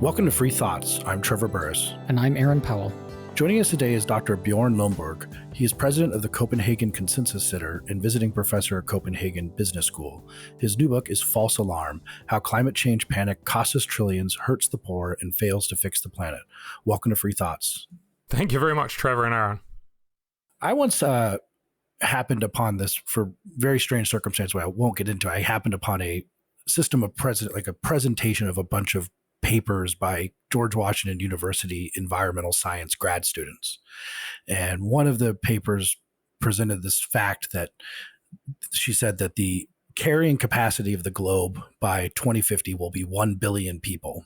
Welcome to Free Thoughts. I'm Trevor Burrus. And I'm Aaron Powell. Joining us today is Dr. Bjorn Lomborg. He is president of the Copenhagen Consensus Center and visiting professor at Copenhagen Business School. His new book is False Alarm: How Climate Change Panic Costs Us Trillions, Hurts the Poor, and Fails to Fix the Planet. Welcome to Free Thoughts. Thank you very much, Trevor and Aaron. I once happened upon this for very strange circumstance. I won't get into. I happened upon a system of a presentation of a bunch of papers by George Washington University environmental science grad students. And one of the papers presented this fact that she said that the carrying capacity of the globe by 2050 will be 1 billion people.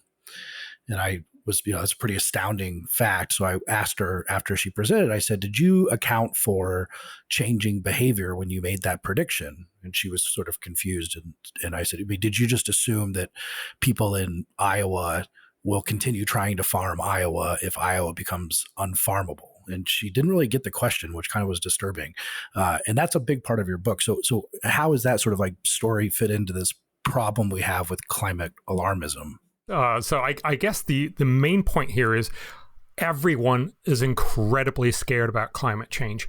And I was, it's a pretty astounding fact. So I asked her after she presented, I said, did you account for changing behavior when you made that prediction? And she was sort of confused. And I said, did you just assume that people in Iowa will continue trying to farm Iowa if Iowa becomes unfarmable? And she didn't really get the question, which kind of was disturbing. And that's a big part of your book. So how does that sort of like story fit into this problem we have with climate alarmism? So I guess the main point here is everyone is incredibly scared about climate change.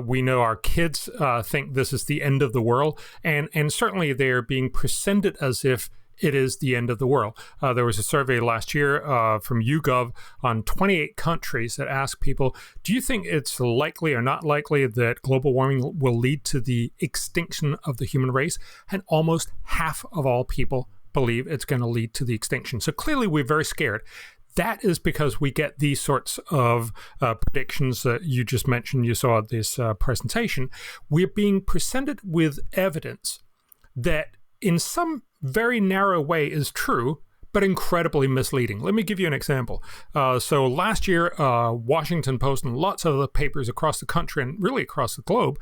We know our kids think this is the end of the world, and certainly they're being presented as if it is the end of the world. There was a survey last year from YouGov on 28 countries that asked people, do you think it's likely or not likely that global warming will lead to the extinction of the human race? And almost half of all people believe it's going to lead to the extinction. So clearly we're very scared. That is because we get these sorts of predictions that you just mentioned. You saw this presentation. We're being presented with evidence that in some very narrow way is true, but incredibly misleading. Let me give you an example. So last year, Washington Post and lots of other papers across the country and really across the globe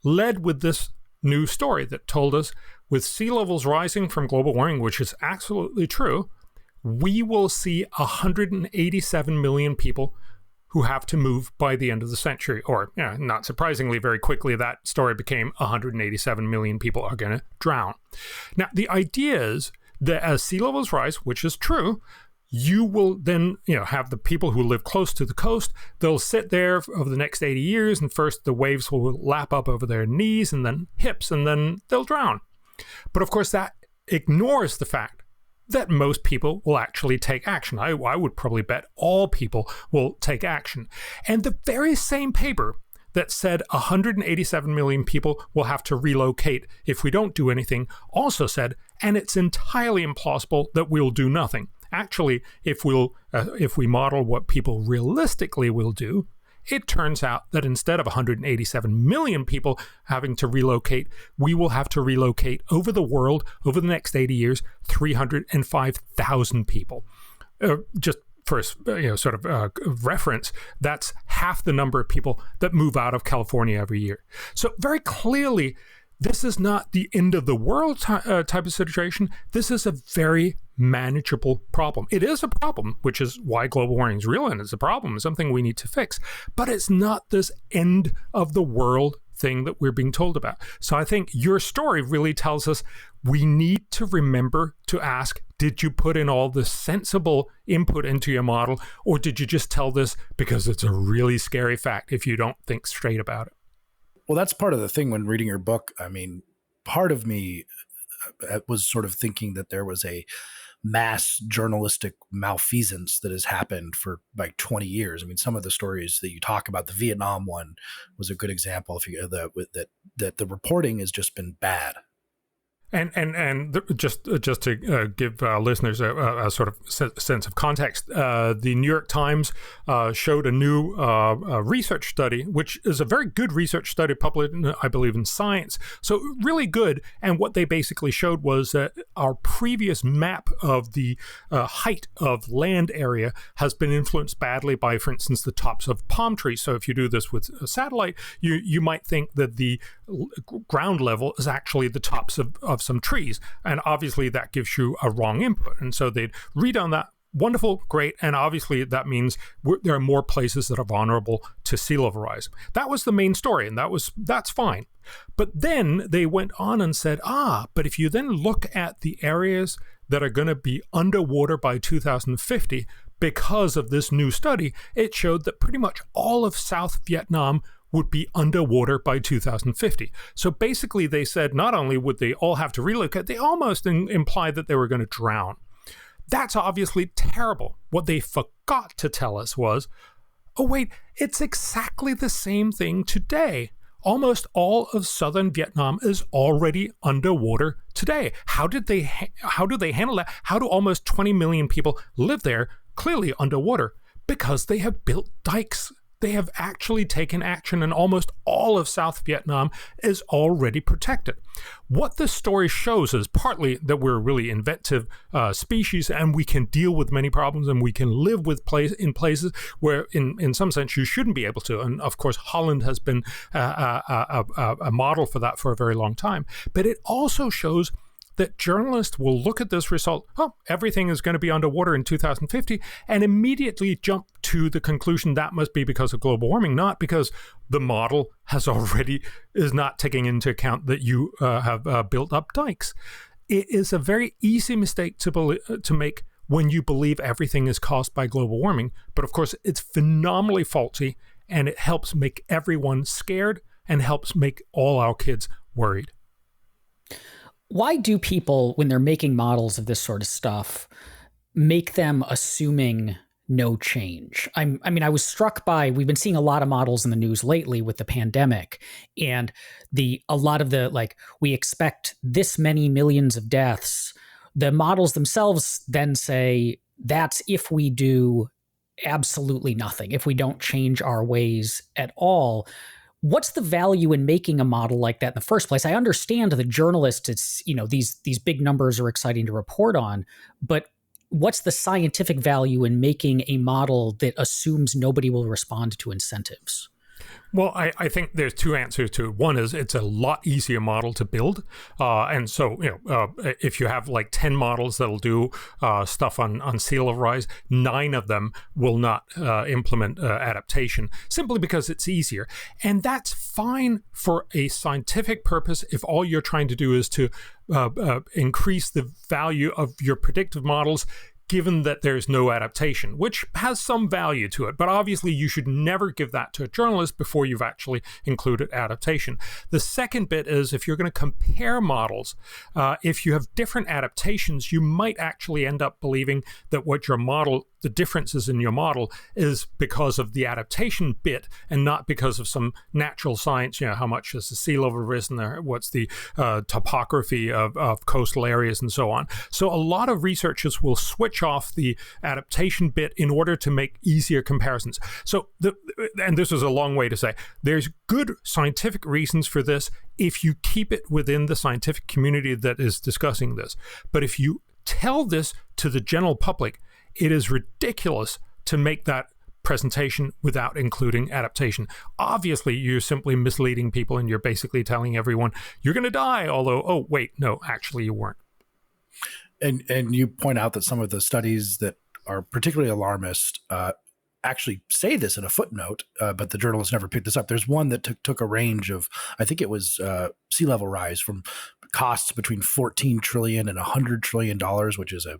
led with this new story that told us with sea levels rising from global warming, which is absolutely true, we will see 187 million people who have to move by the end of the century. Or, not surprisingly, very quickly, that story became 187 million people are going to drown. Now, the idea is that as sea levels rise, which is true, you will then, have the people who live close to the coast. They'll sit there over the next 80 years, and first the waves will lap up over their knees and then hips, and then they'll drown. But of course, that ignores the fact that most people will actually take action. I would probably bet all people will take action. And the very same paper that said 187 million people will have to relocate if we don't do anything also said, and it's entirely implausible that we'll do nothing. Actually, if we model what people realistically will do, it turns out that instead of 187 million people having to relocate, we will have to relocate over the world over the next 80 years, 305,000 people. Just for reference, that's half the number of people that move out of California every year. So very clearly, this is not the end of the world type of situation. This is a very manageable problem. It is a problem, which is why global warming is real, and it's a problem, something we need to fix. But it's not this end of the world thing that we're being told about. So I think your story really tells us we need to remember to ask, did you put in all the sensible input into your model, or did you just tell this because it's a really scary fact if you don't think straight about it? Well, that's part of the thing when reading your book. I mean, part of me was sort of thinking that there was a mass journalistic malfeasance that has happened for like 20 years. I mean, some of the stories that you talk about, the Vietnam one was a good example. That the reporting has just been bad. Just to give listeners a sort of sense of context, the New York Times showed a new research study, which is a very good research study published, I believe, in Science. So really good. And what they basically showed was that our previous map of the height of land area has been influenced badly by, for instance, the tops of palm trees. So if you do this with a satellite, you might think that the ground level is actually the tops of some trees. And obviously that gives you a wrong input. And so they'd redone that. Wonderful, great. And obviously that means there are more places that are vulnerable to sea level rise. That was the main story, and that's fine. But then they went on and said, but if you then look at the areas that are going to be underwater by 2050 because of this new study. It showed that pretty much all of South Vietnam would be underwater by 2050. So basically they said not only would they all have to relocate, they almost implied that they were going to drown. That's obviously terrible. What they forgot to tell us was, oh wait, it's exactly the same thing today. Almost all of southern Vietnam is already underwater today. How do they handle that? How do almost 20 million people live there, clearly underwater? Because they have built dikes. They have actually taken action, and almost all of South Vietnam is already protected. What this story shows is partly that we're a really inventive species, and we can deal with many problems, and we can live in places where, in some sense, you shouldn't be able to. And of course, Holland has been a model for that for a very long time. But it also shows that journalists will look at this result, oh, everything is going to be underwater in 2050, and immediately jump to the conclusion that must be because of global warming, not because the model is not taking into account that you have built up dikes. It is a very easy mistake to make when you believe everything is caused by global warming, but of course it's phenomenally faulty, and it helps make everyone scared and helps make all our kids worried. Why do people, when they're making models of this sort of stuff, make them assuming no change? I mean, I was struck by, we've been seeing a lot of models in the news lately with the pandemic, and a lot of the, like, we expect this many millions of deaths. The models themselves then say that's if we do absolutely nothing, if we don't change our ways at all. What's the value in making a model like that in the first place? I understand the journalists, it's, these big numbers are exciting to report on, but what's the scientific value in making a model that assumes nobody will respond to incentives? Well, I think there's two answers to it. One is it's a lot easier model to build. And so, if you have like 10 models that'll do stuff on sea level rise, 9 of them will not implement adaptation simply because it's easier. And that's fine for a scientific purpose if all you're trying to do is to increase the value of your predictive models, given that there's no adaptation, which has some value to it. But obviously, you should never give that to a journalist before you've actually included adaptation. The second bit is if you're going to compare models, if you have different adaptations, you might actually end up believing that the differences in your model is because of the adaptation bit and not because of some natural science, how much has the sea level risen there, what's the topography of coastal areas and so on. So a lot of researchers will switch off the adaptation bit in order to make easier comparisons. So, and this is a long way to say, there's good scientific reasons for this if you keep it within the scientific community that is discussing this. But if you tell this to the general public, it is ridiculous to make that presentation without including adaptation. Obviously, you're simply misleading people and you're basically telling everyone you're going to die, although, oh, wait, no, actually you weren't. And you point out that some of the studies that are particularly alarmist actually say this in a footnote, but the journalists never picked this up. There's one that took a range of, I think it was sea level rise from costs between $14 trillion and $100 trillion, which is a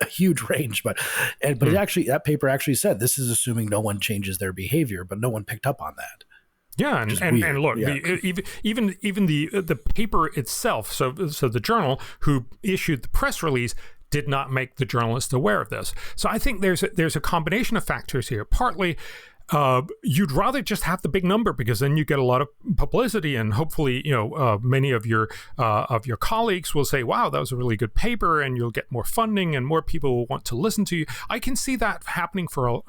huge range, but it actually, that paper actually said this is assuming no one changes their behavior, but no one picked up on that. Yeah, and look, even the paper itself. So the journal who issued the press release did not make the journalist aware of this. So I think there's a combination of factors here. Partly, you'd rather just have the big number because then you get a lot of publicity, and hopefully, many of your colleagues will say, "Wow, that was a really good paper," and you'll get more funding and more people will want to listen to you. I can see that happening for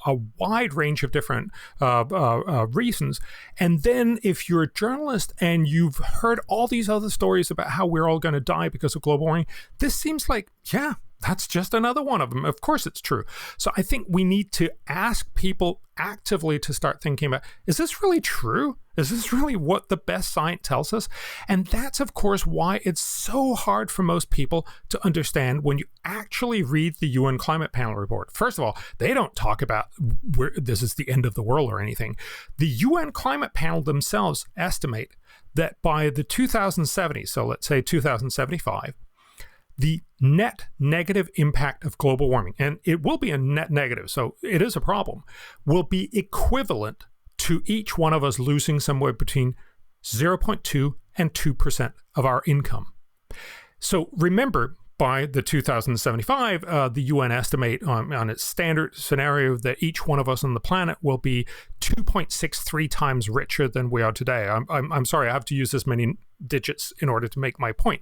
a wide range of different reasons. And then if you're a journalist and you've heard all these other stories about how we're all going to die because of global warming, this seems like, yeah, that's just another one of them. Of course it's true. So I think we need to ask people actively to start thinking about, is this really true? Is this really what the best science tells us? And that's, of course, why it's so hard for most people to understand when you actually read the UN Climate Panel report. First of all, they don't talk about where this is the end of the world or anything. The UN Climate Panel themselves estimate that by the 2070s, so let's say 2075, the net negative impact of global warming, and it will be a net negative, so it is a problem, will be equivalent to each one of us losing somewhere between 0.2 and 2% of our income. So remember, by the 2075, the UN estimate on its standard scenario that each one of us on the planet will be 2.63 times richer than we are today. I'm sorry, I have to use this many digits in order to make my point.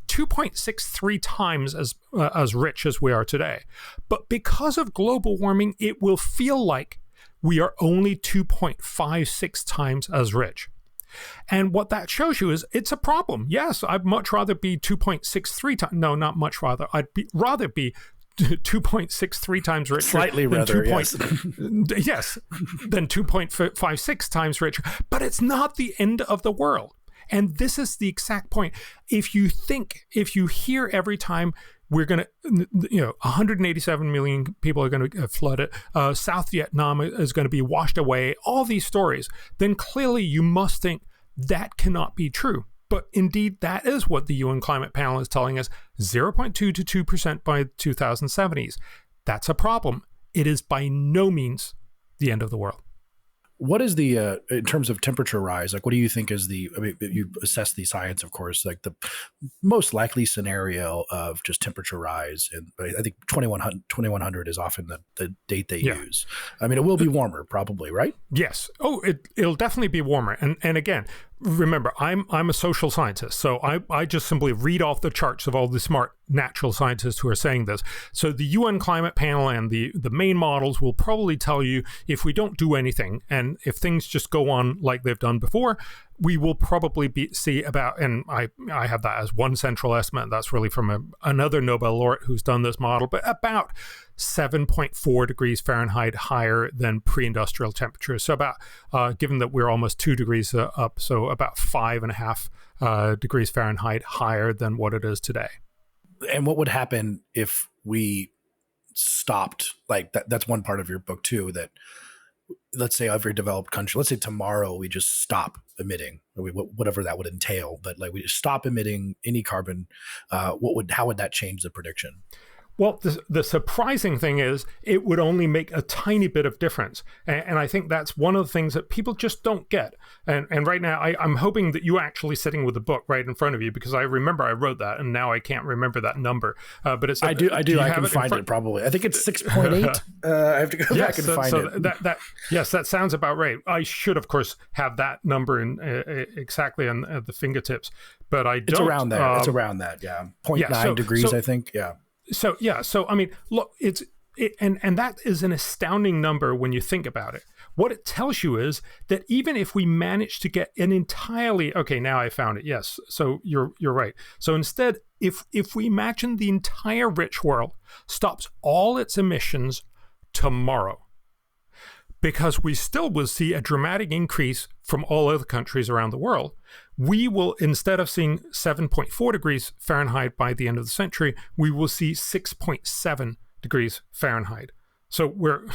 2.63 times as rich as we are today. But because of global warming, it will feel like we are only 2.56 times as rich. And what that shows you is it's a problem. Yes, I'd much rather be 2.63 times. No, not much rather. Rather be 2.63 times richer. Slightly rather, yes. Yes, than 2.56 times richer. But it's not the end of the world. And this is the exact point. If you hear every time we're going to, 187 million people are going to flood it, South Vietnam is going to be washed away, all these stories, then clearly you must think that cannot be true. But indeed, that is what the UN Climate Panel is telling us, 0.2 to 2% by 2070s. That's a problem. It is by no means the end of the world. What is the, in terms of temperature rise, like what do you think is you assess the science, of course, like the most likely scenario of just temperature rise? And I think 2100 is often the date they use. I mean, it will be warmer probably, right? Yes. Oh, it'll definitely be warmer. And again, remember, I'm a social scientist, so I just simply read off the charts of all the smart natural scientists who are saying this. So the UN Climate Panel and the main models will probably tell you if we don't do anything and if things just go on like they've done before, we will probably see about, and I have that as one central estimate, that's really from another Nobel laureate who's done this model, but about 7.4 degrees Fahrenheit higher than pre-industrial temperatures. So about, given that we're almost 2 degrees up, so about 5.5 degrees Fahrenheit higher than what it is today. And what would happen if we stopped, like that's one part of your book too, that let's say every developed country, let's say tomorrow we just stop emitting, whatever that would entail, but like we just stop emitting any carbon, how would that change the prediction? Well, the surprising thing is it would only make a tiny bit of difference. And I think that's one of the things that people just don't get. And right now, I'm hoping that you're actually sitting with the book right in front of you, because I remember I wrote that and now I can't remember that number. But it's I do. I can find it probably. I think it's 6.8. I have to go back and find it. Yes, that sounds about right. I should, of course, have that number exactly on the fingertips, but I don't. It's around there. It's around that, yeah. 0.9 degrees, I think, yeah. So I mean, look, and that is an astounding number when you think about it. What it tells you is that even if we manage to get an entirely, okay, now I found it. Yes, so you're right. So instead, if we imagine the entire rich world stops all its emissions tomorrow, because we still will see a dramatic increase from all other countries around the world, we will, instead of seeing 7.4 degrees Fahrenheit by the end of the century, we will see 6.7 degrees Fahrenheit. So we're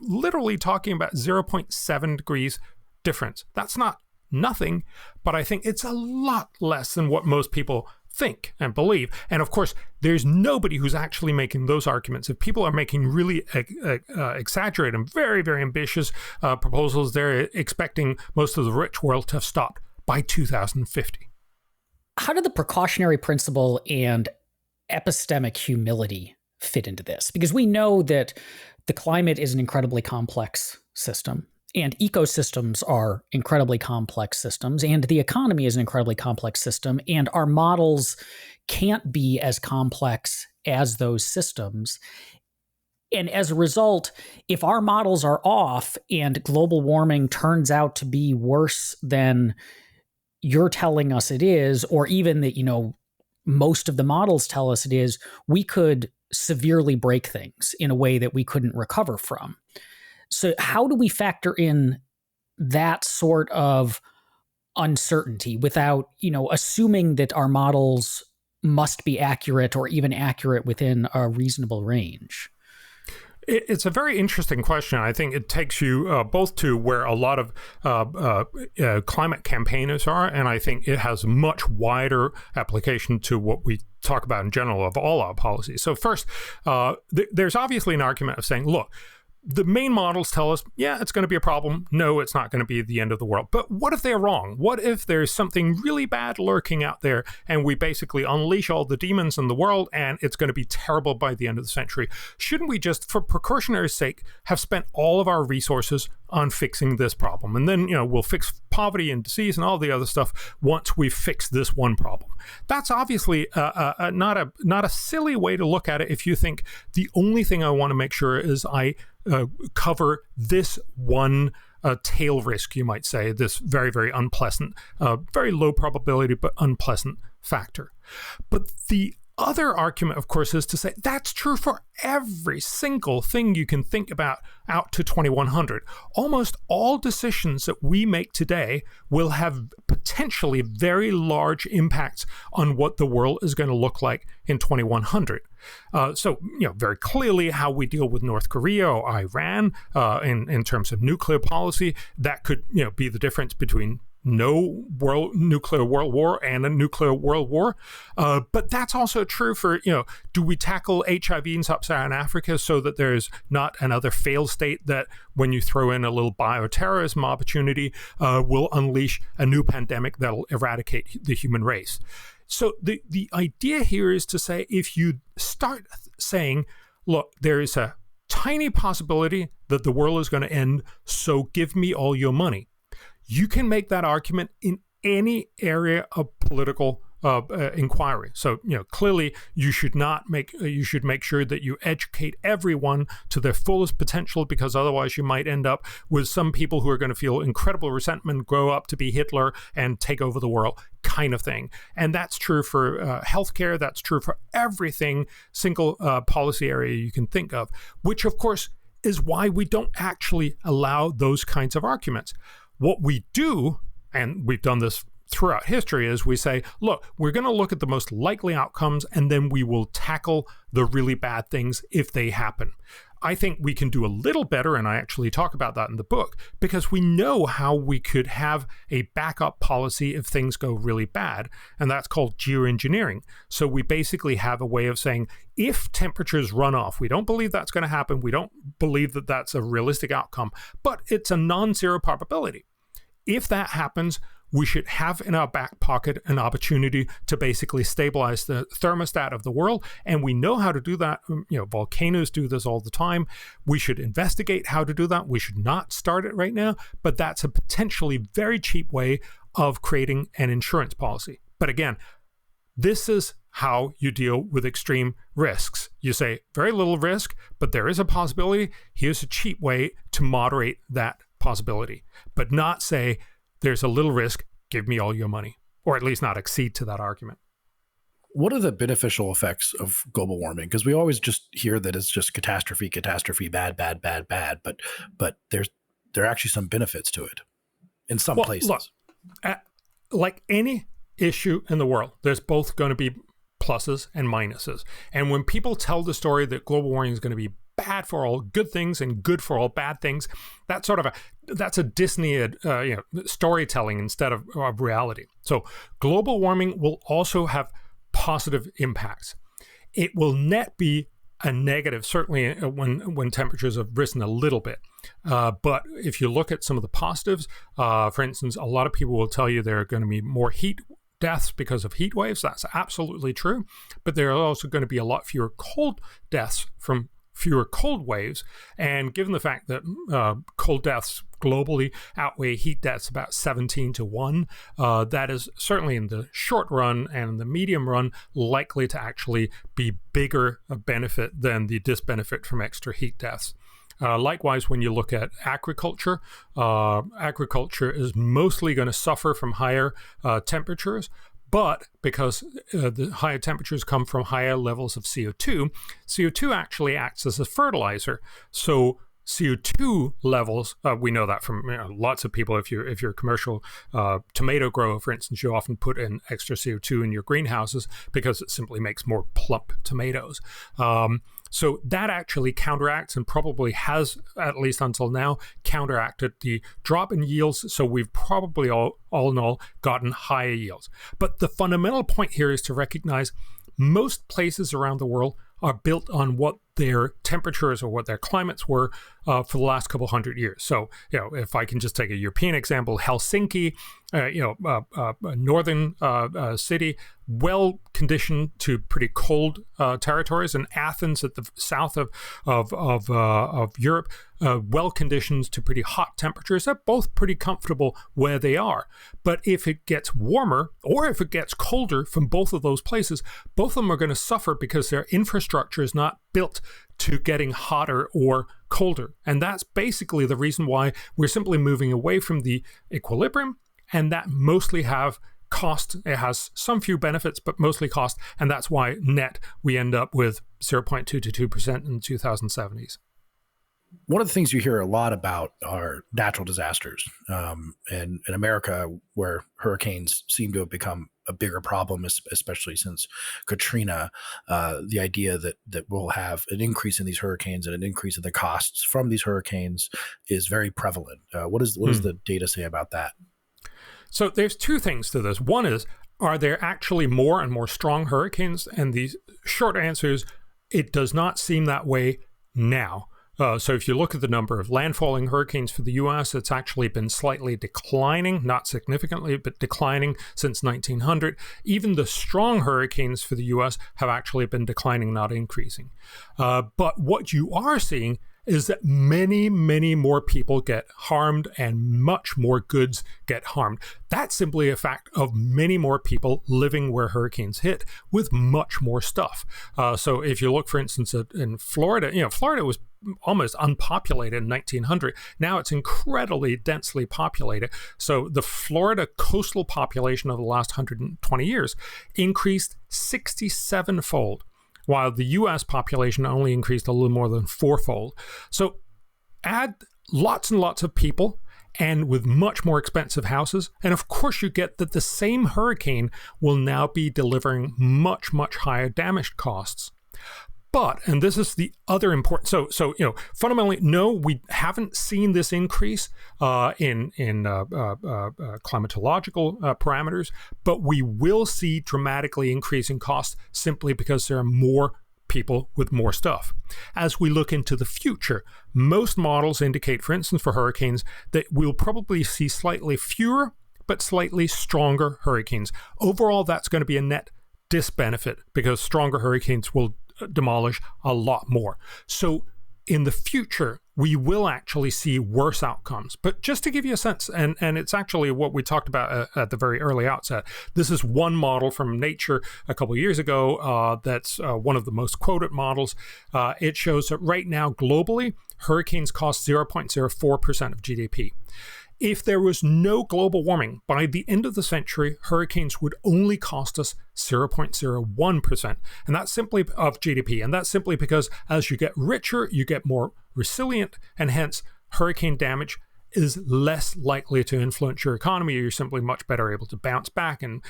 literally talking about 0.7 degrees difference. That's not nothing, but I think it's a lot less than what most people think and believe. And of course, there's nobody who's actually making those arguments. If people are making really exaggerated and very, very ambitious proposals, they're expecting most of the rich world to have stopped by 2050. How do the precautionary principle and epistemic humility fit into this? Because we know that the climate is an incredibly complex system, and ecosystems are incredibly complex systems, and the economy is an incredibly complex system, and our models can't be as complex as those systems. And as a result, if our models are off and global warming turns out to be worse than you're telling us it is, or even that, most of the models tell us it is, we could severely break things in a way that we couldn't recover from. So how do we factor in that sort of uncertainty without, assuming that our models must be accurate or even accurate within a reasonable range? It's a very interesting question. I think it takes you both to where a lot of climate campaigners are, and I think it has much wider application to what we talk about in general of all our policies. So first, there's obviously an argument of saying, look, the main models tell us, yeah, it's going to be a problem. No, it's not going to be the end of the world. But what if they're wrong? What if there's something really bad lurking out there and we basically unleash all the demons in the world and it's going to be terrible by the end of the century? Shouldn't we just, for precautionary sake, have spent all of our resources on fixing this problem? And then, we'll fix poverty and disease and all the other stuff once we've fixed this one problem. That's obviously not a silly way to look at it if you think the only thing I want to make sure is I cover this one tail risk, you might say, this very, very unpleasant, very low probability, but unpleasant factor. But the other argument, of course, is to say that's true for every single thing you can think about out to 2100. Almost all decisions that we make today will have potentially very large impacts on what the world is going to look like in 2100. So, very clearly how we deal with North Korea or Iran in terms of nuclear policy, that could, be the difference between no nuclear world war and a nuclear world war. But that's also true for, do we tackle HIV in sub-Saharan Africa so that there's not another failed state that when you throw in a little bioterrorism opportunity will unleash a new pandemic that'll eradicate the human race? So the idea here is to say, if you start saying, look, there is a tiny possibility that the world is going to end, so give me all your money. You can make that argument in any area of political inquiry. So, clearly you should make sure that you educate everyone to their fullest potential, because otherwise you might end up with some people who are going to feel incredible resentment, grow up to be Hitler and take over the world kind of thing. And that's true for healthcare. That's true for everything, single policy area you can think of, which of course is why we don't actually allow those kinds of arguments. What we do, and we've done this throughout history, is we say, look, we're going to look at the most likely outcomes and then we will tackle the really bad things if they happen. I think we can do a little better, and I actually talk about that in the book, because we know how we could have a backup policy if things go really bad, and that's called geoengineering. So we basically have a way of saying, if temperatures run off, we don't believe that's going to happen, we don't believe that that's a realistic outcome, but it's a non-zero probability. If that happens, we should have in our back pocket an opportunity to basically stabilize the thermostat of the world. And we know how to do that. Volcanoes do this all the time. We should investigate how to do that. We should not start it right now, but that's a potentially very cheap way of creating an insurance policy. But again, this is how you deal with extreme risks. You say very little risk, but there is a possibility. Here's a cheap way to moderate that possibility, but not say there's a little risk, give me all your money, or at least not accede to that argument. What are the beneficial effects of global warming? Because we always just hear that it's just catastrophe, bad, but there are actually some benefits to it in some places. Look, like any issue in the world, there's both going to be pluses and minuses. And when people tell the story that global warming is going to be bad for all good things and good for all bad things, that's a Disney storytelling instead of reality. So global warming will also have positive impacts. It will net be a negative, certainly when temperatures have risen a little bit. But if you look at some of the positives, for instance, a lot of people will tell you there are going to be more heat deaths because of heat waves. That's absolutely true. But there are also going to be a lot fewer cold deaths from fewer cold waves. And given the fact that cold deaths globally outweigh heat deaths about 17-1, that is certainly in the short run and in the medium run likely to actually be bigger a benefit than the disbenefit from extra heat deaths. Likewise, when you look at agriculture, agriculture is mostly going to suffer from higher temperatures. But because the higher temperatures come from higher levels of CO2, CO2 actually acts as a fertilizer. So CO2 levels, we know that from lots of people. If you're a commercial tomato grower, for instance, you often put in extra CO2 in your greenhouses because it simply makes more plump tomatoes. So that actually counteracts, and probably has, at least until now, counteracted the drop in yields. So we've probably all in all gotten higher yields. But the fundamental point here is to recognize most places around the world are built on what their temperatures or what their climates were for the last couple hundred years. So, if I can just take a European example, Helsinki, a northern city, well conditioned to pretty cold territories, and Athens at the south of Europe, well conditioned to pretty hot temperatures. They're both pretty comfortable where they are. But if it gets warmer or if it gets colder from both of those places, both of them are going to suffer because their infrastructure is not built to getting hotter or colder. And that's basically the reason why we're simply moving away from the equilibrium, and that mostly have cost. It has some few benefits, but mostly cost. And that's why net we end up with 0.2 to 2% in the 2070s. One of the things you hear a lot about are natural disasters. And in America, where hurricanes seem to have become a bigger problem, especially since Katrina, the idea that we'll have an increase in these hurricanes and an increase in the costs from these hurricanes is very prevalent. What does the data say about that? So there's two things to this. One is, are there actually more and more strong hurricanes? And the short answer is, it does not seem that way now. So if you look at the number of landfalling hurricanes for the U.S., it's actually been slightly declining, not significantly, but declining since 1900. Even the strong hurricanes for the U.S. have actually been declining, not increasing. But what you are seeing is that many, many more people get harmed and much more goods get harmed. That's simply a fact of many more people living where hurricanes hit with much more stuff. So if you look, for instance, in Florida, Florida was almost unpopulated in 1900. Now it's incredibly densely populated. So the Florida coastal population of the last 120 years increased 67-fold. While the U.S. population only increased a little more than 4-fold. So add lots and lots of people, and with much more expensive houses, and of course you get that the same hurricane will now be delivering much, much higher damage costs. But, and this is the other important, so fundamentally, no, we haven't seen this increase in climatological parameters, but we will see dramatically increasing costs simply because there are more people with more stuff. As we look into the future, most models indicate, for instance, for hurricanes, that we'll probably see slightly fewer but slightly stronger hurricanes. Overall, that's going to be a net disbenefit because stronger hurricanes will demolish a lot more. So in the future, we will actually see worse outcomes. But just to give you a sense, and it's actually what we talked about at the very early outset, this is one model from Nature a couple of years ago that's one of the most quoted models. It shows that right now, globally, hurricanes cost 0.04% of GDP. If there was no global warming, by the end of the century, hurricanes would only cost us 0.01%. And that's simply of GDP. And that's simply because as you get richer, you get more resilient, and hence hurricane damage is less likely to influence your economy. You're simply much better able to bounce back and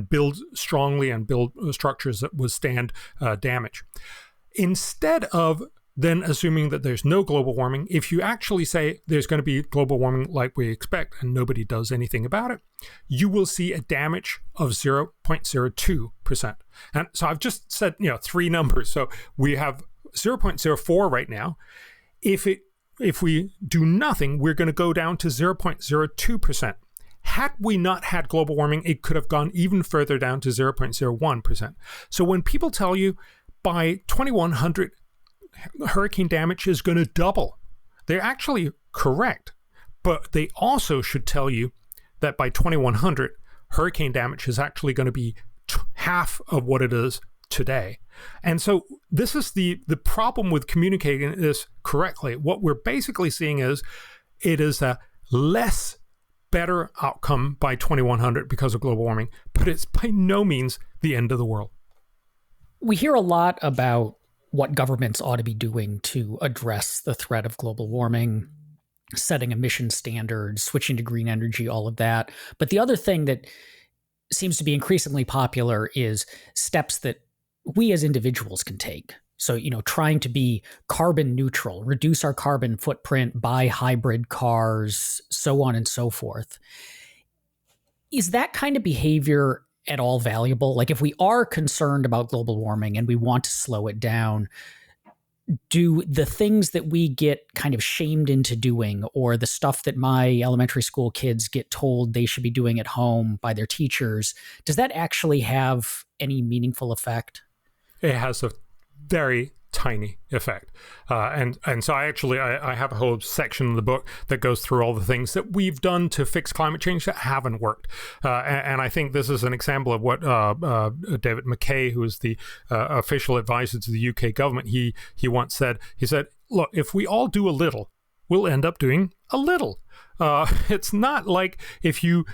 build strongly and build structures that withstand damage. Instead of then assuming that there's no global warming, if you actually say there's going to be global warming like we expect and nobody does anything about it, you will see a damage of 0.02%. And so I've just said, three numbers. So we have 0.04 right now. If we do nothing, we're going to go down to 0.02%. Had we not had global warming, it could have gone even further down to 0.01%. So when people tell you by 2100, hurricane damage is going to double, they're actually correct. But they also should tell you that by 2100, hurricane damage is actually going to be half of what it is today. And so this is the problem with communicating this correctly. What we're basically seeing is it is a less better outcome by 2100 because of global warming, but it's by no means the end of the world. We hear a lot about what governments ought to be doing to address the threat of global warming, setting emission standards, switching to green energy, all of that. But the other thing that seems to be increasingly popular is steps that we as individuals can take. So, trying to be carbon neutral, reduce our carbon footprint, buy hybrid cars, so on and so forth. Is that kind of behavior at all valuable? Like, if we are concerned about global warming and we want to slow it down, do the things that we get kind of shamed into doing, or the stuff that my elementary school kids get told they should be doing at home by their teachers, does that actually have any meaningful effect? It has a very tiny effect. And so I have a whole section in the book that goes through all the things that we've done to fix climate change that haven't worked. And I think this is an example of what David McKay, who is the official advisor to the UK government, he once said, look, if we all do a little, we'll end up doing a little. It's not like if you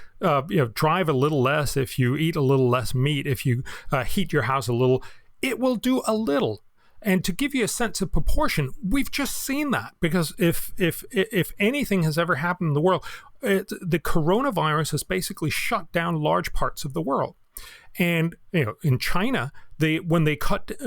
drive a little less, if you eat a little less meat, if you heat your house a little, it will do a little. And to give you a sense of proportion, we've just seen that, because if anything has ever happened in the world, the coronavirus has basically shut down large parts of the world. And in China, when they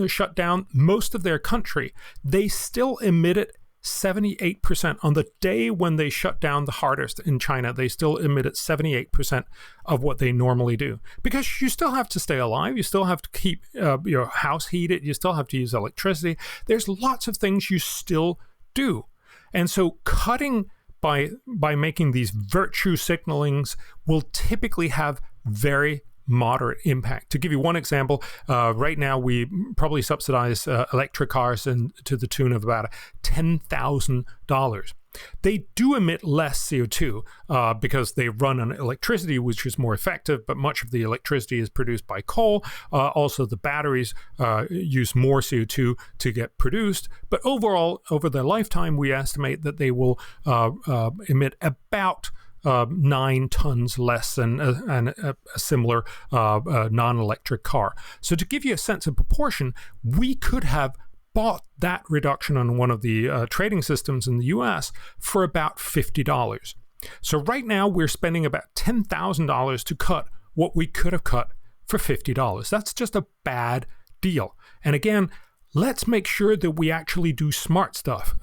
shut down most of their country, they still emitted 78% on the day when they shut down the hardest in China. They still emitted 78% of what they normally do, because you still have to stay alive. You still have to keep your house heated. You still have to use electricity. There's lots of things you still do. And so cutting by making these virtue signalings will typically have very moderate impact. To give you one example, right now we probably subsidize electric cars to the tune of about $10,000. They do emit less CO2 because they run on electricity, which is more effective, but much of the electricity is produced by coal. Also, the batteries use more CO2 to get produced. But overall, over their lifetime, we estimate that they will emit about 9 tons less than a similar non-electric car. So to give you a sense of proportion, we could have bought that reduction on one of the trading systems in the US for about $50. So right now we're spending about $10,000 to cut what we could have cut for $50. That's just a bad deal. And again, let's make sure that we actually do smart stuff.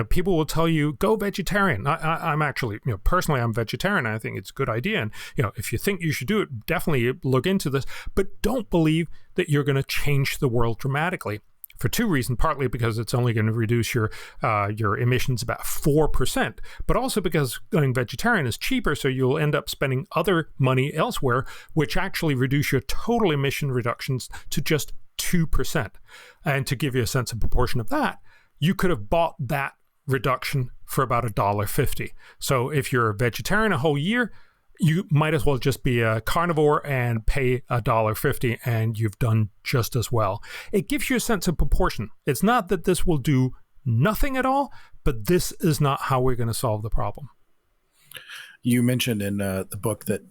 People will tell you, go vegetarian. I'm actually, personally, I'm vegetarian. I think it's a good idea. And, if you think you should do it, definitely look into this. But don't believe that you're going to change the world dramatically. For two reasons, partly because it's only going to reduce your emissions about 4%, but also because going vegetarian is cheaper, so you'll end up spending other money elsewhere, which actually reduce your total emission reductions to just 2%. And to give you a sense of proportion of that, you could have bought that reduction for about $1.50. So if you're a vegetarian a whole year, you might as well just be a carnivore and pay $1.50, and you've done just as well. It gives you a sense of proportion. It's not that this will do nothing at all, but this is not how we're going to solve the problem. You mentioned in the book that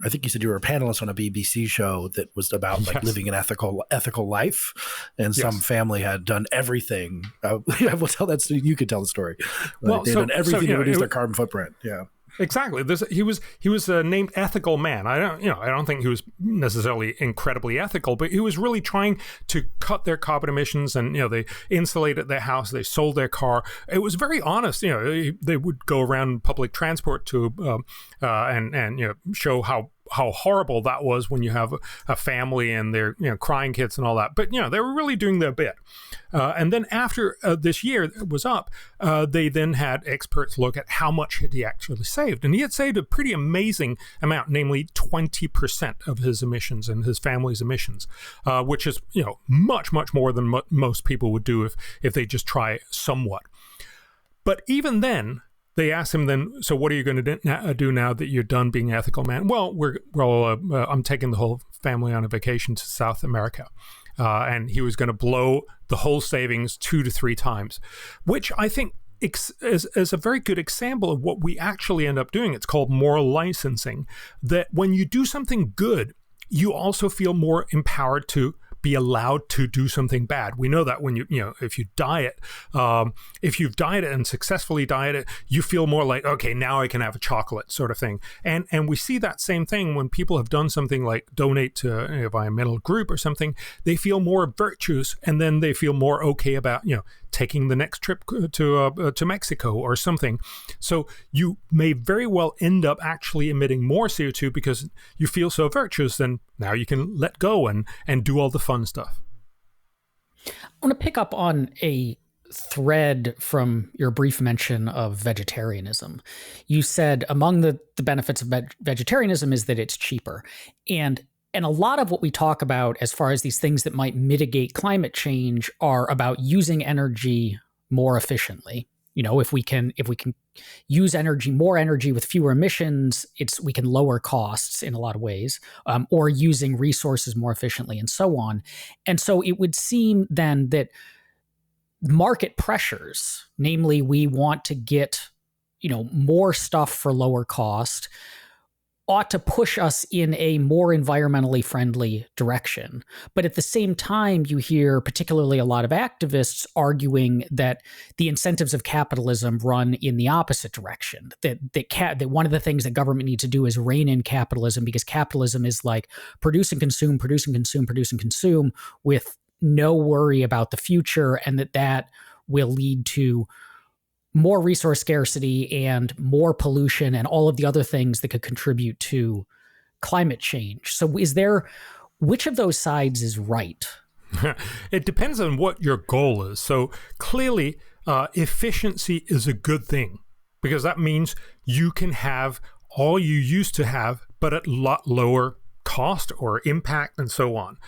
I think you said you were a panelist on a BBC show that was about living an ethical life, and some family had done everything. We'll tell that story. You could tell the story. They'd done everything to reduce their carbon footprint. Yeah. Exactly. He was named Ethical Man. I don't think he was necessarily incredibly ethical, but he was really trying to cut their carbon emissions. And they insulated their house, they sold their car. It was very honest. They would go around public transport to and show how horrible that was when you have a family and they're crying kids and all that. But they were really doing their bit. And then after this year was up, they then had experts look at how much had he actually saved. And he had saved a pretty amazing amount, namely 20% of his emissions and his family's emissions, which is much, much more than most people would do if they just try somewhat. But even then, they asked him then, so what are you going to do now that you're done being an ethical man? Well, I'm taking the whole family on a vacation to South America. And he was going to blow the whole savings 2 to 3 times, which I think is a very good example of what we actually end up doing. It's called moral licensing, that when you do something good, you also feel more empowered to be allowed to do something bad. We know that when if you diet, if you've dieted and successfully dieted, you feel more like, okay, now I can have a chocolate sort of thing. And we see that same thing when people have done something like donate to an environmental group or something. They feel more virtuous, and then they feel more okay about taking the next trip to Mexico or something. So you may very well end up actually emitting more CO2 because you feel so virtuous, and now you can let go and do all the fun stuff. I want to pick up on a thread from your brief mention of vegetarianism. You said among the benefits of vegetarianism is that it's cheaper. And a lot of what we talk about as far as these things that might mitigate climate change are about using energy more efficiently. If we can use more energy with fewer emissions, we can lower costs in a lot of ways, or using resources more efficiently and so on. And so it would seem then that market pressures, namely we want to get, more stuff for lower cost, ought to push us in a more environmentally friendly direction. But at the same time, you hear particularly a lot of activists arguing that the incentives of capitalism run in the opposite direction, that one of the things that government needs to do is rein in capitalism, because capitalism is like produce and consume, produce and consume, produce and consume with no worry about the future, and that will lead to more resource scarcity and more pollution and all of the other things that could contribute to climate change. So which of those sides is right? It depends on what your goal is. So clearly, efficiency is a good thing, because that means you can have all you used to have, but at a lot lower cost or impact and so on.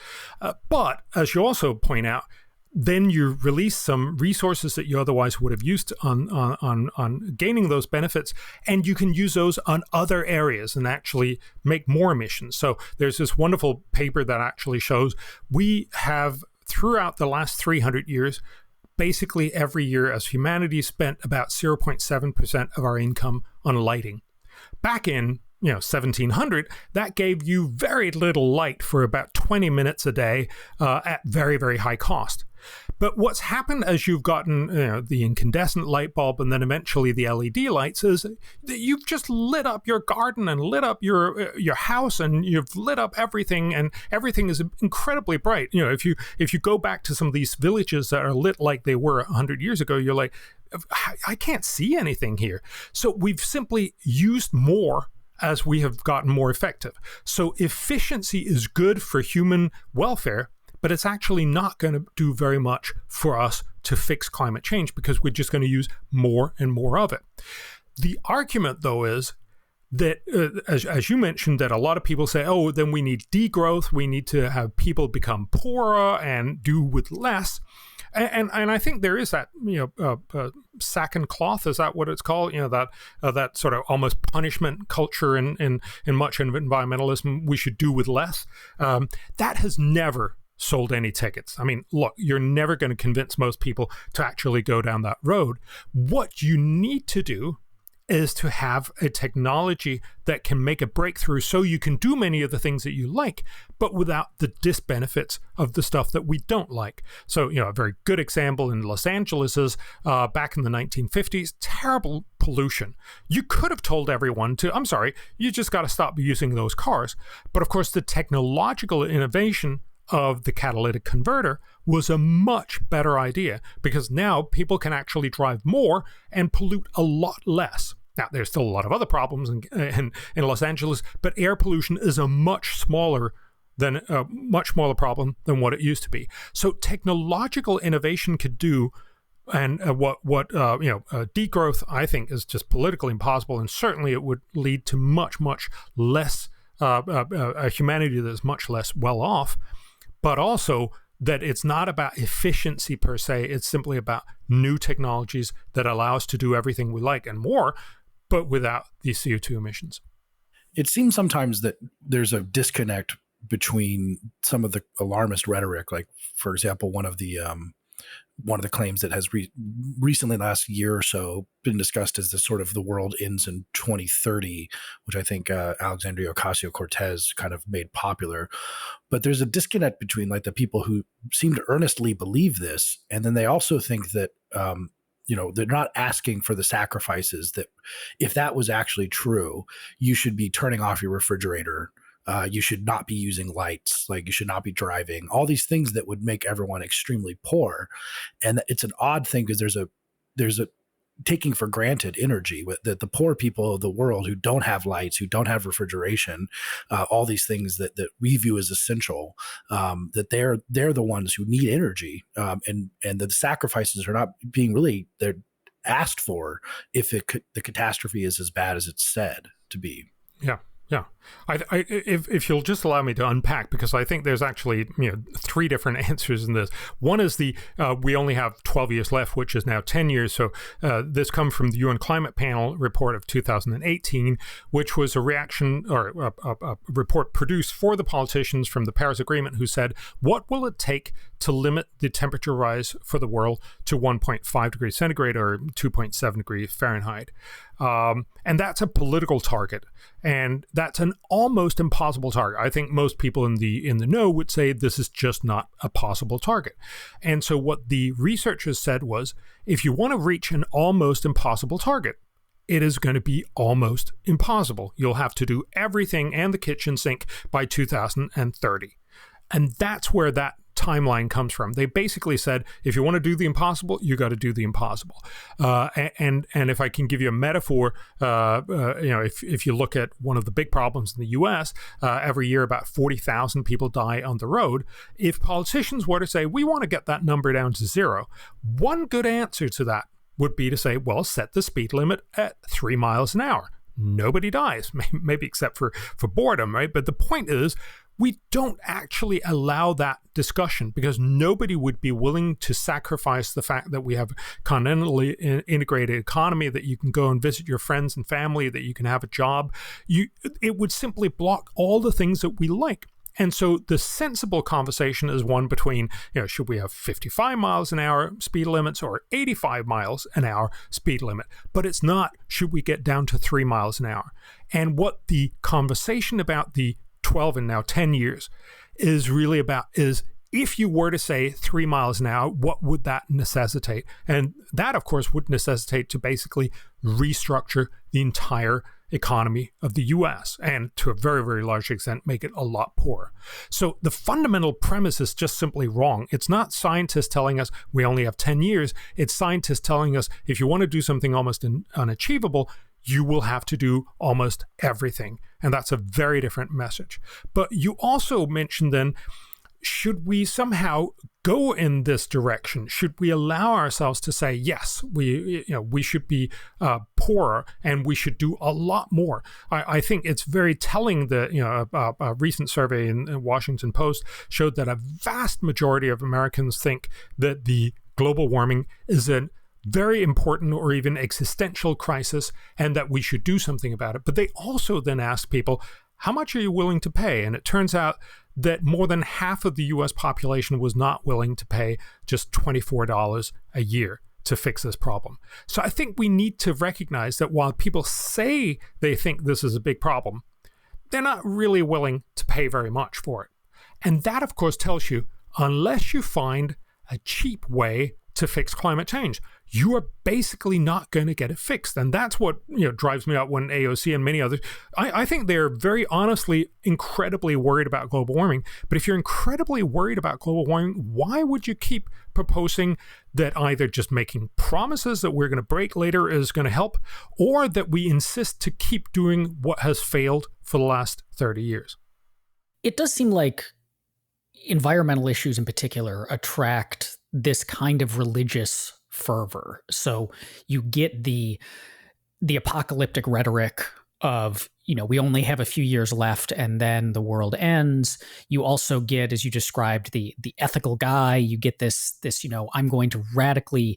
But as you also point out, then you release some resources that you otherwise would have used on gaining those benefits, and you can use those on other areas and actually make more emissions. So there's this wonderful paper that actually shows we have, throughout the last 300 years, basically every year as humanity spent about 0.7% of our income on lighting. Back in 1700, that gave you very little light for about 20 minutes a day at very, very high cost. But what's happened as you've gotten the incandescent light bulb and then eventually the LED lights is that you've just lit up your garden and lit up your house, and you've lit up everything, and everything is incredibly bright. If you go back to some of these villages that are lit like they were 100 years ago, you're like, I can't see anything here. So we've simply used more as we have gotten more effective. So efficiency is good for human welfare, but it's actually not going to do very much for us to fix climate change, because we're just going to use more and more of it. The argument, though, is that, as you mentioned, that a lot of people say, oh, then we need degrowth, we need to have people become poorer and do with less. And I think there is that, sack and cloth, is that what it's called? That sort of almost punishment culture in much of environmentalism, we should do with less. That has never sold any tickets. I mean, look, you're never going to convince most people to actually go down that road. What you need to do is to have a technology that can make a breakthrough so you can do many of the things that you like, but without the disbenefits of the stuff that we don't like. So, a very good example in Los Angeles is back in the 1950s, terrible pollution. You could have told everyone I'm sorry, you just got to stop using those cars. But of course, the technological innovation of the catalytic converter was a much better idea, because now people can actually drive more and pollute a lot less. Now, there's still a lot of other problems in Los Angeles, but air pollution is a much smaller problem than what it used to be. So technological innovation could do, and degrowth, I think, is just politically impossible, and certainly it would lead to much, much less a humanity that is much less well off. But also that it's not about efficiency per se, it's simply about new technologies that allow us to do everything we like and more, but without these CO2 emissions. It seems sometimes that there's a disconnect between some of the alarmist rhetoric. Like, for example, one of the one of the claims that has recently, last year or so, been discussed is the sort of the world ends in 2030, which I think Alexandria Ocasio-Cortez kind of made popular. But there's a disconnect between like the people who seem to earnestly believe this, and then they also think that they're not asking for the sacrifices that, if that was actually true, you should be turning off your refrigerator. You should not be using lights, like you should not be driving, all these things that would make everyone extremely poor. And it's an odd thing because there's a taking for granted energy that the poor people of the world who don't have lights, who don't have refrigeration, all these things that we view as essential, that they're the ones who need energy. And the sacrifices are not being they're asked for if the catastrophe is as bad as it's said to be. Yeah. Yeah. If you'll just allow me to unpack, because I think there's actually 3 different answers in this. One is we only have 12 years left, which is now 10 years. So this comes from the UN Climate Panel report of 2018, which was a reaction or a report produced for the politicians from the Paris Agreement who said, what will it take to limit the temperature rise for the world to 1.5 degrees centigrade or 2.7 degrees Fahrenheit? And that's a political target, and that's an almost impossible target. I think most people in the know would say this is just not a possible target. And so what the researchers said was, if you want to reach an almost impossible target, it is going to be almost impossible. You'll have to do everything and the kitchen sink by 2030. And that's where that timeline comes from. They basically said, if you want to do the impossible, you got to do the impossible. And if I can give you a metaphor, if you look at one of the big problems in the U.S., every year about 40,000 people die on the road. If politicians were to say, we want to get that number down to 0, one good answer to that would be to say, well, set the speed limit at 3 miles an hour. Nobody dies, maybe except for boredom, right? But the point is, we don't actually allow that discussion because nobody would be willing to sacrifice the fact that we have a continentally integrated economy, that you can go and visit your friends and family, that you can have a job. It would simply block all the things that we like. And so the sensible conversation is one between, should we have 55 miles an hour speed limits or 85 miles an hour speed limit? But it's not, should we get down to 3 miles an hour? And what the conversation about the 12 and now 10 years is really about is, if you were to say 3 miles an hour, what would that necessitate? And that, of course, would necessitate to basically restructure the entire economy of the US and to a very, very large extent make it a lot poorer. So the fundamental premise is just simply wrong. It's not scientists telling us we only have 10 years. It's scientists telling us if you want to do something almost unachievable, you will have to do almost everything. And that's a very different message. But you also mentioned then, should we somehow go in this direction? Should we allow ourselves to say, yes, we should be poorer and we should do a lot more? I think it's very telling that a recent survey in the Washington Post showed that a vast majority of Americans think that the global warming is a very important or even existential crisis and that we should do something about it. But they also then ask people, how much are you willing to pay? And it turns out that more than half of the US population was not willing to pay just $24 a year to fix this problem. So I think we need to recognize that while people say they think this is a big problem, they're not really willing to pay very much for it. And that, of course, tells you, unless you find a cheap way to fix climate change, you are basically not going to get it fixed. And that's what drives me out when AOC and many others, I think they're very honestly incredibly worried about global warming. But if you're incredibly worried about global warming, why would you keep proposing that either just making promises that we're going to break later is going to help, or that we insist to keep doing what has failed for the last 30 years? It does seem like environmental issues in particular attract this kind of religious fervor. So you get the apocalyptic rhetoric of, we only have a few years left and then the world ends. You also get, as you described, the ethical guy. You get this, I'm going to radically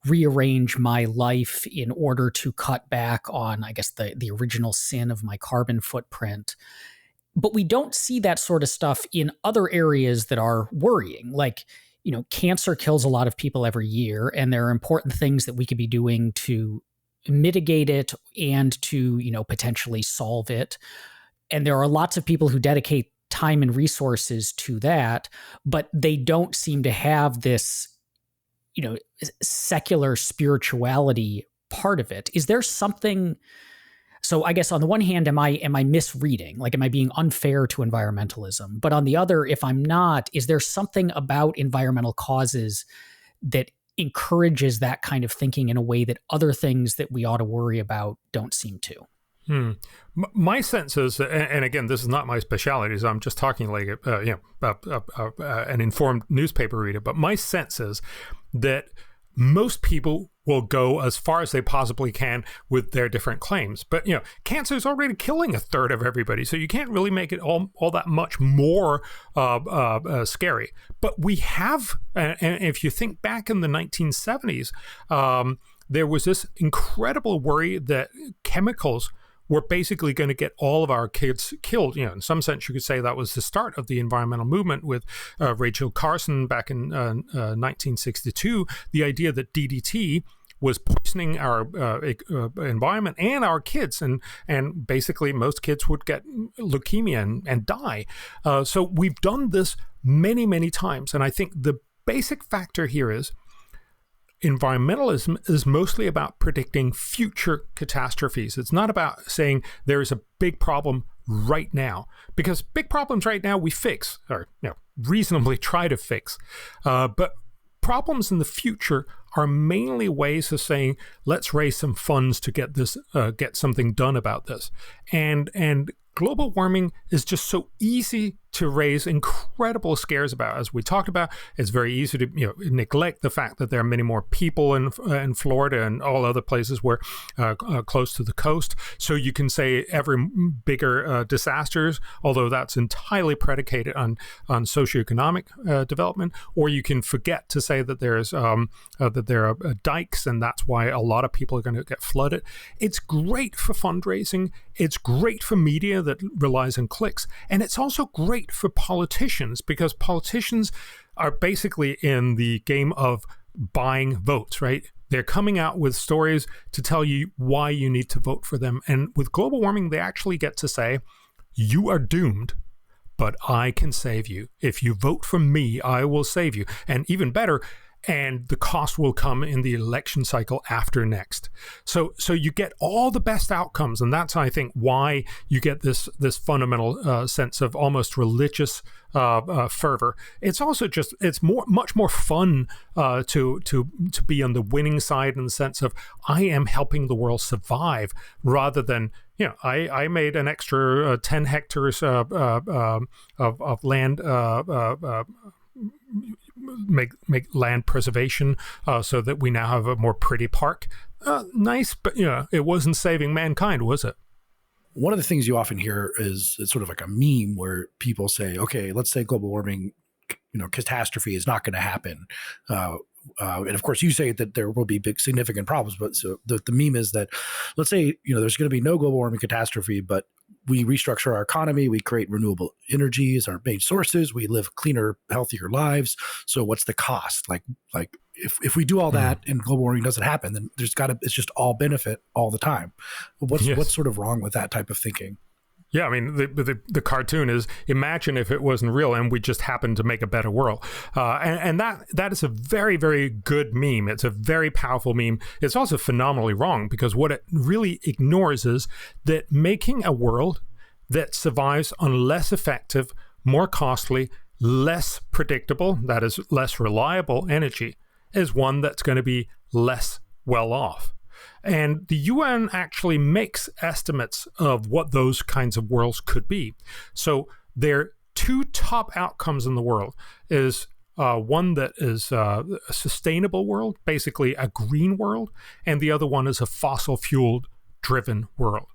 rearrange my life in order to cut back on, I guess, the original sin of my carbon footprint. But we don't see that sort of stuff in other areas that are worrying. Like, cancer kills a lot of people every year, and there are important things that we could be doing to mitigate it and to, potentially solve it. And there are lots of people who dedicate time and resources to that, but they don't seem to have this, secular spirituality part of it. Is there something? So I guess on the one hand, am I misreading? Like, am I being unfair to environmentalism? But on the other, if I'm not, is there something about environmental causes that encourages that kind of thinking in a way that other things that we ought to worry about don't seem to? My sense is, and again, this is not my specialty, so I'm just talking like an informed newspaper reader, but my sense is that most people will go as far as they possibly can with their different claims. But, cancer is already killing a third of everybody, so you can't really make it all that much more scary. But we have, and if you think back in the 1970s, there was this incredible worry that chemicals were basically going to get all of our kids killed. In some sense, you could say that was the start of the environmental movement with Rachel Carson back in 1962. The idea that DDT was poisoning our environment and our kids, and basically most kids would get leukemia and die. So we've done this many, many times, and I think the basic factor here is environmentalism is mostly about predicting future catastrophes. It's not about saying there is a big problem right now, because big problems right now we fix, or reasonably try to fix. But problems in the future are mainly ways of saying, let's raise some funds to get something done about this. And global warming is just so easy to raise incredible scares about. As we talked about, it's very easy to neglect the fact that there are many more people in Florida and all other places where close to the coast. So you can say every bigger disasters, although that's entirely predicated on socioeconomic development. Or you can forget to say that there are dikes, and that's why a lot of people are going to get flooded. It's great for fundraising. It's great for media that relies on clicks, and it's also great for politicians, because politicians are basically in the game of buying votes, right? They're coming out with stories to tell you why you need to vote for them. And with global warming, they actually get to say, you are doomed, but I can save you. If you vote for me, I will save you. And even better, and the cost will come in the election cycle after next. So you get all the best outcomes, and that's, I think, why you get this fundamental sense of almost religious fervor. It's also much more fun to be on the winning side, in the sense of I am helping the world survive, rather than I made an extra 10 hectares of land. Make land preservation so that we now have a more pretty park. Nice, but it wasn't saving mankind, was it? One of the things you often hear is it's sort of like a meme where people say, okay, let's say global warming, catastrophe is not going to happen. And of course, you say that there will be big, significant problems. But so the meme is that, let's say, there's going to be no global warming catastrophe, but we restructure our economy, we create renewable energy as our main sources, we live cleaner, healthier lives. So what's the cost? Like if we do all that and global warming doesn't happen, then it's just all benefit all the time. What's sort of wrong with that type of thinking? Yeah, I mean, the cartoon is, imagine if it wasn't real and we just happened to make a better world. And that is a very, very good meme. It's a very powerful meme. It's also phenomenally wrong, because what it really ignores is that making a world that survives on less effective, more costly, less predictable, that is, less reliable energy, is one that's going to be less well off. And the UN actually makes estimates of what those kinds of worlds could be. So their two top outcomes in the world is one that is a sustainable world, basically a green world, and the other one is a fossil fuel driven world.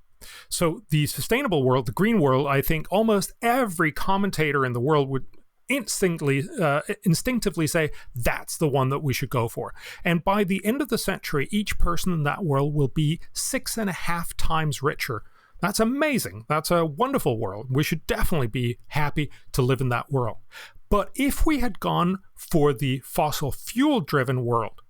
So the sustainable world, the green world, I think almost every commentator in the world would instinctively say that's the one that we should go for. And by the end of the century, each person in that world will be 6.5 times richer. That's amazing. That's a wonderful world. We should definitely be happy to live in that world. But if we had gone for the fossil fuel driven world,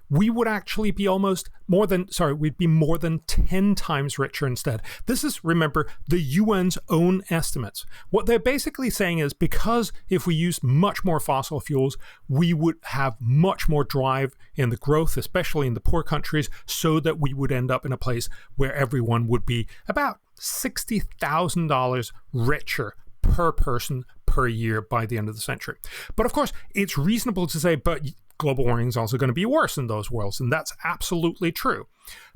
we would actually be we'd be more than 10 times richer instead. This is, remember, the UN's own estimates. What they're basically saying is, because if we use much more fossil fuels, we would have much more drive in the growth, especially in the poor countries, so that we would end up in a place where everyone would be about $60,000 richer per person per year by the end of the century. But of course, it's reasonable to say, but global warming is also going to be worse in those worlds, and that's absolutely true.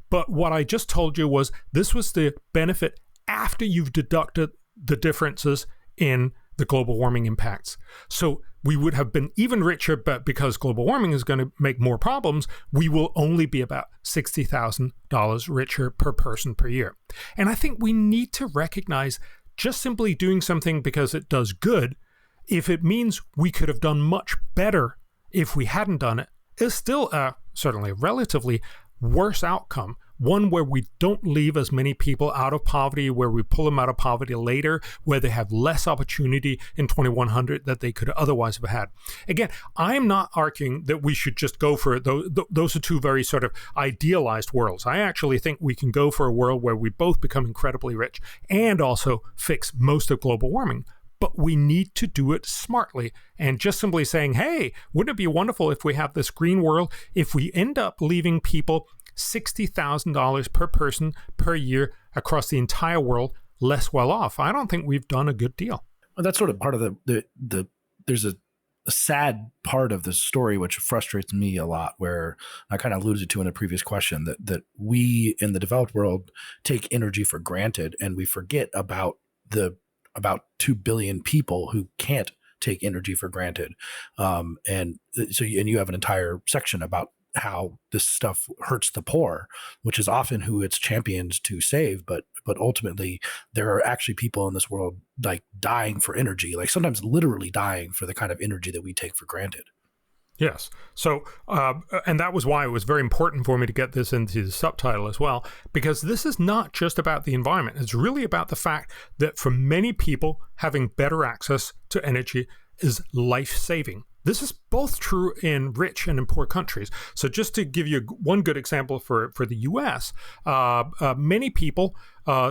But what I just told you was this was the benefit after you've deducted the differences in the global warming impacts. So we would have been even richer, but because global warming is going to make more problems, we will only be about $60,000 richer per person per year. And I think we need to recognize just simply doing something because it does good, if it means we could have done much better if we hadn't done it, is still certainly a relatively worse outcome, one where we don't leave as many people out of poverty, where we pull them out of poverty later, where they have less opportunity in 2100 that they could otherwise have had. Again, I'm not arguing that we should just go for those are two very sort of idealized worlds. I actually think we can go for a world where we both become incredibly rich and also fix most of global warming. But we need to do it smartly. And just simply saying, hey, wouldn't it be wonderful if we have this green world, if we end up leaving people $60,000 per person per year across the entire world less well off? I don't think we've done a good deal. Well, that's sort of part of the there's a sad part of the story which frustrates me a lot, where I kind of alluded to in a previous question that we in the developed world take energy for granted, and we forget about 2 billion people who can't take energy for granted. And you have an entire section about how this stuff hurts the poor, which is often who it's championed to save. But ultimately, there are actually people in this world like dying for energy, like sometimes literally dying for the kind of energy that we take for granted. Yes. So, and that was why it was very important for me to get this into the subtitle as well, because this is not just about the environment. It's really about the fact that for many people, having better access to energy is life-saving. This is both true in rich and in poor countries. So just to give you one good example for the US, many people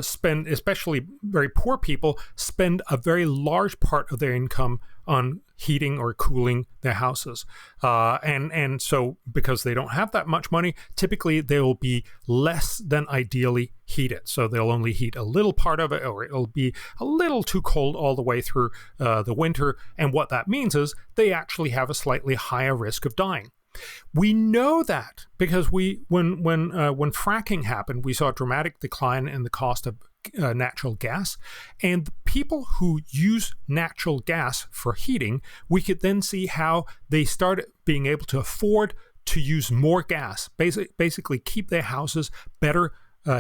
spend, especially very poor people, spend a very large part of their income on heating or cooling their houses. And so because they don't have that much money, typically they will be less than ideally heated. So they'll only heat a little part of it, or it'll be a little too cold all the way through the winter. And what that means is they actually have a slightly higher risk of dying. We know that because when fracking happened, we saw a dramatic decline in the cost of natural gas, and the people who use natural gas for heating, we could then see how they started being able to afford to use more gas, basically keep their houses better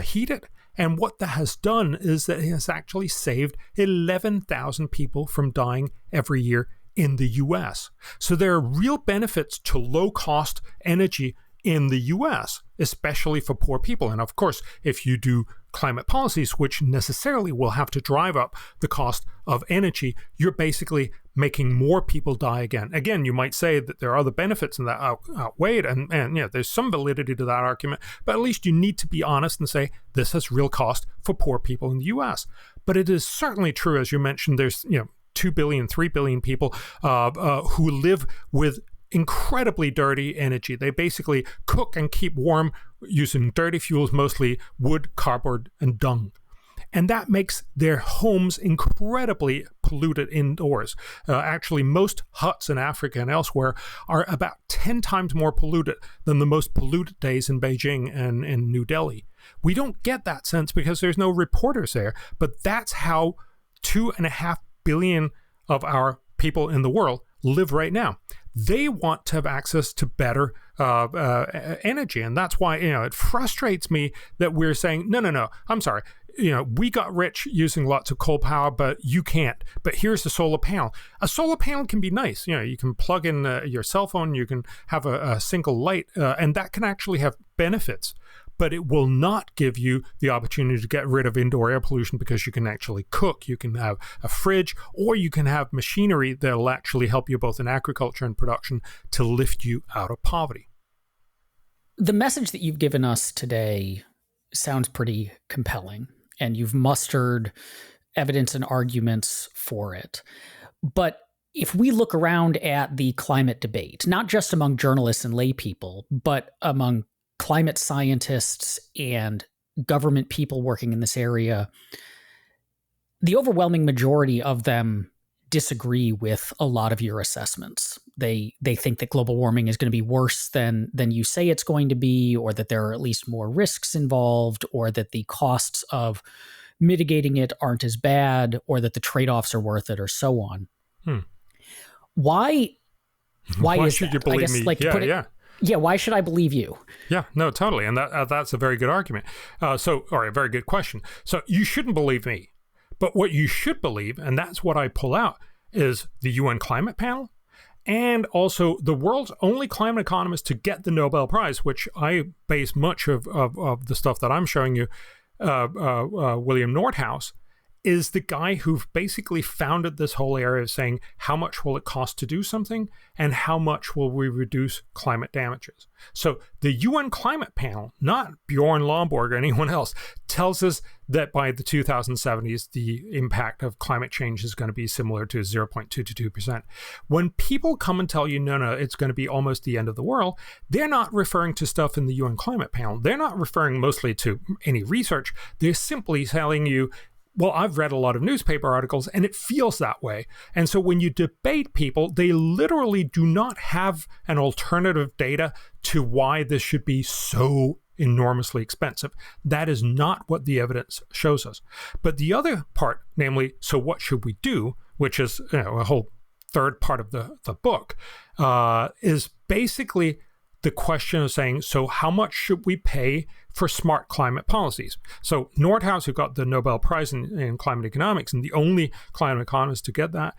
heated. And what that has done is that it has actually saved 11,000 people from dying every year in the US. So there are real benefits to low-cost energy in the US, especially for poor people. And of course, if you do climate policies, which necessarily will have to drive up the cost of energy, you're basically making more people die again. Again, you might say that there are other benefits and that outweigh it, and there's some validity to that argument, but at least you need to be honest and say this has real cost for poor people in the US. But it is certainly true, as you mentioned, there's 2 billion, 3 billion people who live with incredibly dirty energy. They basically cook and keep warm using dirty fuels, mostly wood, cardboard, and dung. And that makes their homes incredibly polluted indoors. Actually, most huts in Africa and elsewhere are about 10 times more polluted than the most polluted days in Beijing and in New Delhi. We don't get that sense because there's no reporters there, but that's how 2.5 billion of our people in the world live right now. They want to have access to better energy. And that's why, it frustrates me that we're saying, no, I'm sorry. We got rich using lots of coal power, but you can't. But here's the solar panel. A solar panel can be nice. You can plug in your cell phone, you can have a single light, and that can actually have benefits. but it will not give you the opportunity to get rid of indoor air pollution because you can actually cook, you can have a fridge, or you can have machinery that'll actually help you both in agriculture and production to lift you out of poverty. The message that you've given us today sounds pretty compelling, and you've mustered evidence and arguments for it. But if we look around at the climate debate, not just among journalists and lay people, but among climate scientists and government people working in this area, the overwhelming majority of them disagree with a lot of your assessments. They think that global warming is going to be worse than you say it's going to be, or that there are at least more risks involved, or that the costs of mitigating it aren't as bad, or that the trade-offs are worth it, or so on. Why is should that? you believe me? Yeah, why should I believe you? Yeah, no, totally. And that's a very good argument. Or a very good question. So you shouldn't believe me. But what you should believe, and that's what I pull out, is the UN Climate Panel, and also the world's only climate economist to get the Nobel Prize, which I base much of the stuff that I'm showing you, William Nordhaus, is the guy who basically founded this whole area of saying, how much will it cost to do something, and how much will we reduce climate damages? So the UN Climate Panel, not Bjorn Lomborg or anyone else, tells us that by the 2070s, the impact of climate change is going to be similar to 0.2 to 2%. When people come and tell you, no, it's going to be almost the end of the world, they're not referring to stuff in the UN Climate Panel. They're not referring mostly to any research. They're simply telling you, well, I've read a lot of newspaper articles and it feels that way. And so when you debate people, they literally do not have an alternative data to why this should be so enormously expensive. That is not what the evidence shows us. But the other part, namely, so what should we do, which is a whole third part of the book, is basically the question of saying, so how much should we pay for smart climate policies? So Nordhaus, who got the Nobel Prize in climate economics and the only climate economist to get that,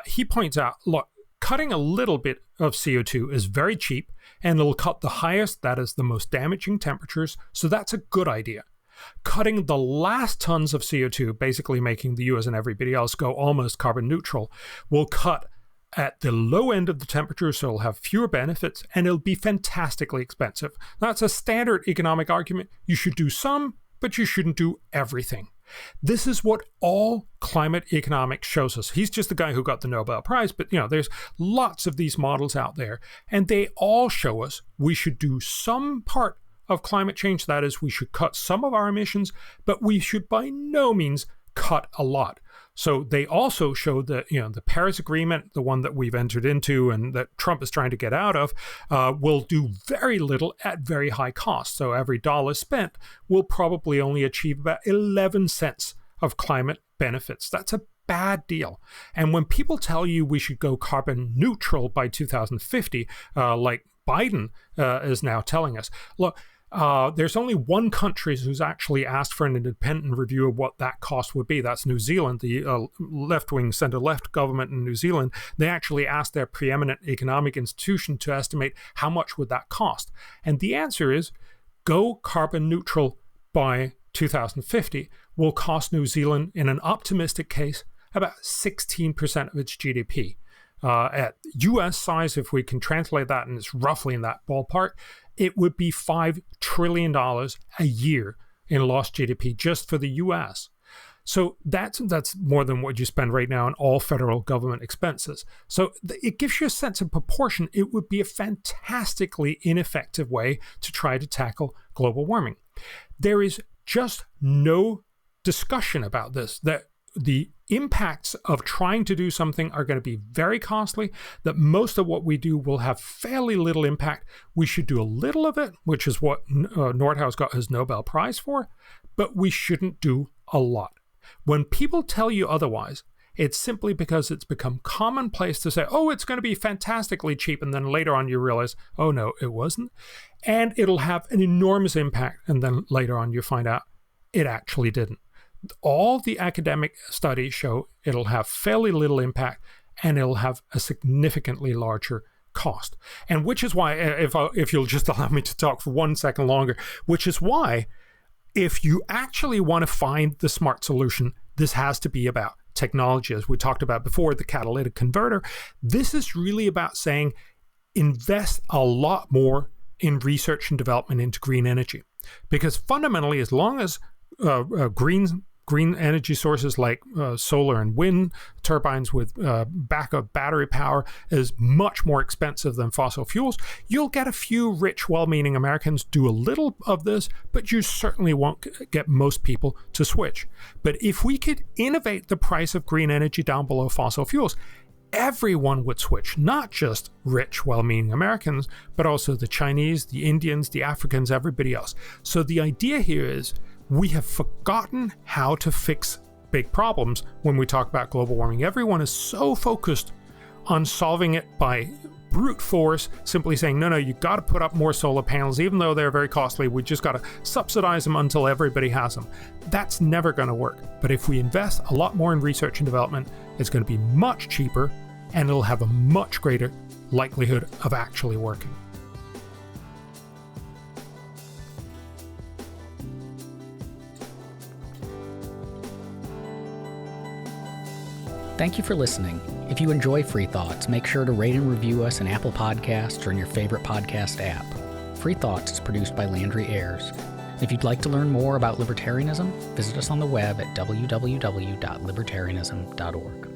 he points out, look, cutting a little bit of CO2 is very cheap, and it'll cut the highest, that is the most damaging temperatures, so that's a good idea. Cutting the last tons of CO2, basically making the US and everybody else go almost carbon neutral, will cut at the low end of the temperature, so it'll have fewer benefits, and it'll be fantastically expensive. That's a standard economic argument. You should do some, but you shouldn't do everything. This is what all climate economics shows us. He's just the guy who got the Nobel Prize, but there's lots of these models out there, and they all show us we should do some part of climate change. That is, we should cut some of our emissions, but we should by no means cut a lot. So they also show that the Paris Agreement, the one that we've entered into and that Trump is trying to get out of, will do very little at very high cost. So every dollar spent will probably only achieve about 11 cents of climate benefits. That's a bad deal. And when people tell you we should go carbon neutral by 2050, like Biden is now telling us, look, there's only one country who's actually asked for an independent review of what that cost would be. That's New Zealand, the left-wing, center-left government in New Zealand. They actually asked their preeminent economic institution to estimate how much would that cost. And the answer is, go carbon neutral by 2050 will cost New Zealand, in an optimistic case, about 16% of its GDP. At US size, if we can translate that, and it's roughly in that ballpark, it would be $5 trillion a year in lost GDP just for the US. So that's more than what you spend right now on all federal government expenses. So it gives you a sense of proportion. It would be a fantastically ineffective way to try to tackle global warming. There is just no discussion about this, that the impacts of trying to do something are going to be very costly, that most of what we do will have fairly little impact. We should do a little of it, which is what Nordhaus got his Nobel Prize for, but we shouldn't do a lot. When people tell you otherwise, it's simply because it's become commonplace to say, oh, it's going to be fantastically cheap, and then later on you realize, oh no, it wasn't. And it'll have an enormous impact, and then later on you find out it actually didn't. All the academic studies show it'll have fairly little impact, and it'll have a significantly larger cost. And which is why, if you'll just allow me to talk for 1 second longer, which is why if you actually want to find the smart solution, this has to be about technology, as we talked about before, the catalytic converter. This is really about saying, invest a lot more in research and development into green energy. Because fundamentally, as long as green energy sources like solar and wind turbines with backup battery power is much more expensive than fossil fuels, you'll get a few rich, well-meaning Americans do a little of this, but you certainly won't get most people to switch. But if we could innovate the price of green energy down below fossil fuels, everyone would switch, not just rich, well-meaning Americans, but also the Chinese, the Indians, the Africans, everybody else. So the idea here is we have forgotten how to fix big problems when we talk about global warming. Everyone is so focused on solving it by brute force, simply saying, no, you got to put up more solar panels, even though they're very costly. We just got to subsidize them until everybody has them. That's never going to work. But if we invest a lot more in research and development, it's going to be much cheaper, and it'll have a much greater likelihood of actually working. Thank you for listening. If you enjoy Free Thoughts, make sure to rate and review us in Apple Podcasts or in your favorite podcast app. Free Thoughts is produced by Landry Ayers. If you'd like to learn more about libertarianism, visit us on the web at www.libertarianism.org.